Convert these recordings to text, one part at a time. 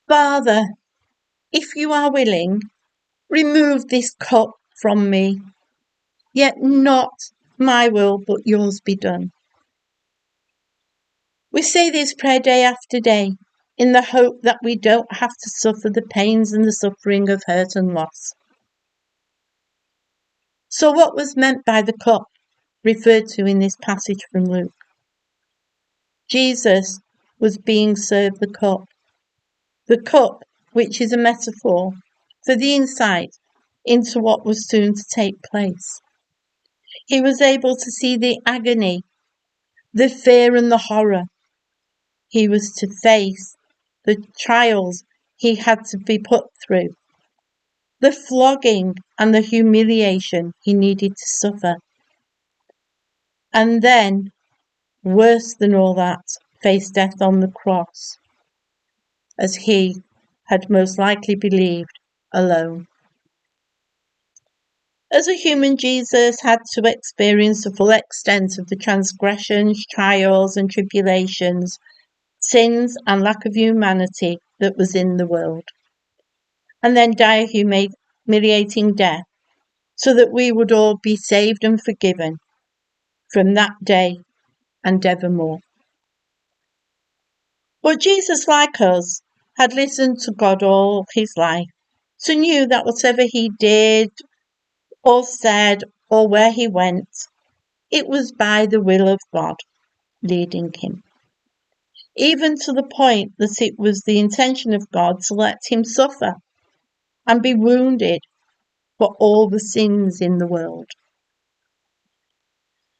Father, if you are willing, remove this cup from me, yet not my will but yours be done. We say this prayer day after day in the hope that we don't have to suffer the pains and the suffering of hurt and loss. So what was meant by the cup referred to in this passage from Luke? Jesus was being served the cup which is a metaphor for the insight into what was soon to take place. He was able to see the agony, the fear and the horror. He was to face the trials he had to be put through, the flogging and the humiliation he needed to suffer. And then, worse than all that, face death on the cross, as he had most likely believed, alone. As a human, Jesus had to experience the full extent of the transgressions, trials and tribulations, sins and lack of humanity that was in the world, and then die a humiliating death, so that we would all be saved and forgiven from that day and evermore. But Jesus, like us, had listened to God all his life, so knew that whatever he did or said or where he went, it was by the will of God leading him, even to the point that it was the intention of God to let him suffer and be wounded for all the sins in the world.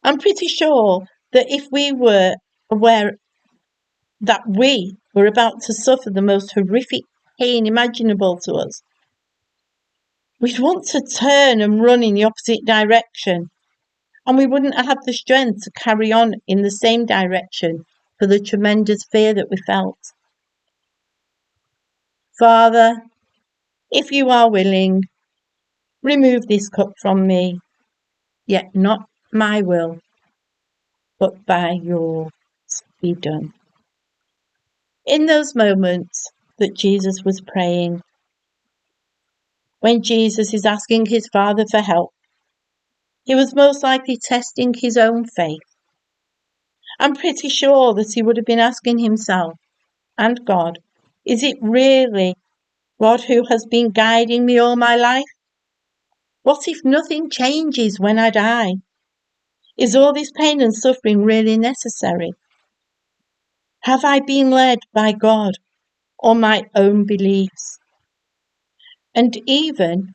I'm pretty sure that if we were aware that we were about to suffer the most horrific pain imaginable to us, we'd want to turn and run in the opposite direction, and we wouldn't have the strength to carry on in the same direction for the tremendous fear that we felt. Father, if you are willing, remove this cup from me, yet not my will, but by yours be done. In those moments that Jesus was praying, when Jesus is asking his Father for help, he was most likely testing his own faith. I'm pretty sure that he would have been asking himself and God, is it really God who has been guiding me all my life? What if nothing changes when I die? Is all this pain and suffering really necessary? Have I been led by God or my own beliefs? And even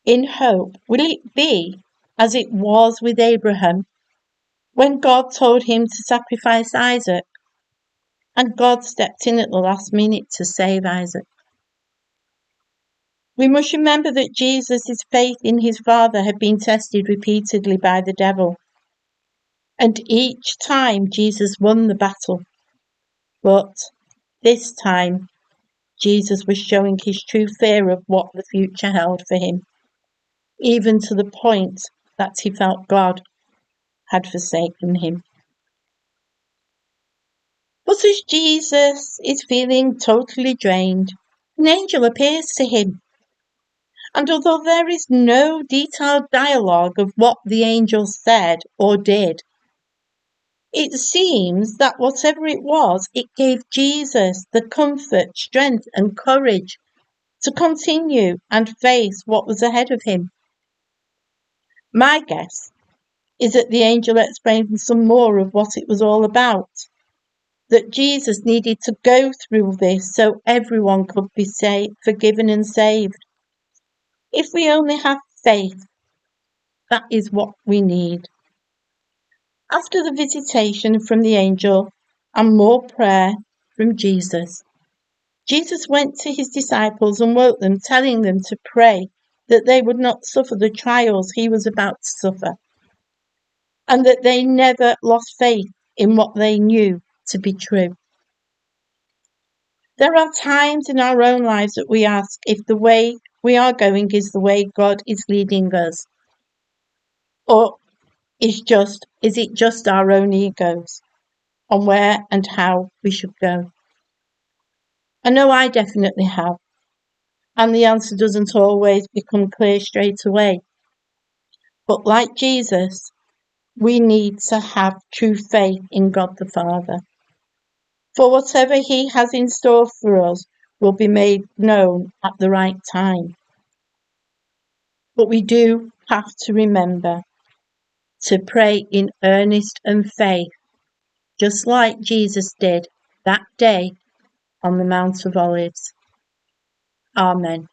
in hope, will it be as it was with Abraham when God told him to sacrifice Isaac and God stepped in at the last minute to save Isaac? We must remember that Jesus' faith in his Father had been tested repeatedly by the devil, and each time Jesus won the battle. But this time, Jesus was showing his true fear of what the future held for him, even to the point that he felt God had forsaken him. But as Jesus is feeling totally drained, an angel appears to him. And although there is no detailed dialogue of what the angel said or did, it seems that whatever it was, it gave Jesus the comfort, strength, and courage to continue and face what was ahead of him. My guess is that the angel explained some more of what it was all about, that Jesus needed to go through this so everyone could be forgiven and saved. If we only have faith, that is what we need. After the visitation from the angel and more prayer from Jesus, Jesus went to his disciples and woke them, telling them to pray that they would not suffer the trials he was about to suffer, and that they never lost faith in what they knew to be true. There are times in our own lives that we ask if the way we are going is the way God is leading us, or is it just our own egos on where and how we should go? I know I definitely have, and the answer doesn't always become clear straight away. But like Jesus, we need to have true faith in God the Father. For whatever He has in store for us will be made known at the right time. But we do have to remember to pray in earnest and faith, just like Jesus did that day on the Mount of Olives. Amen.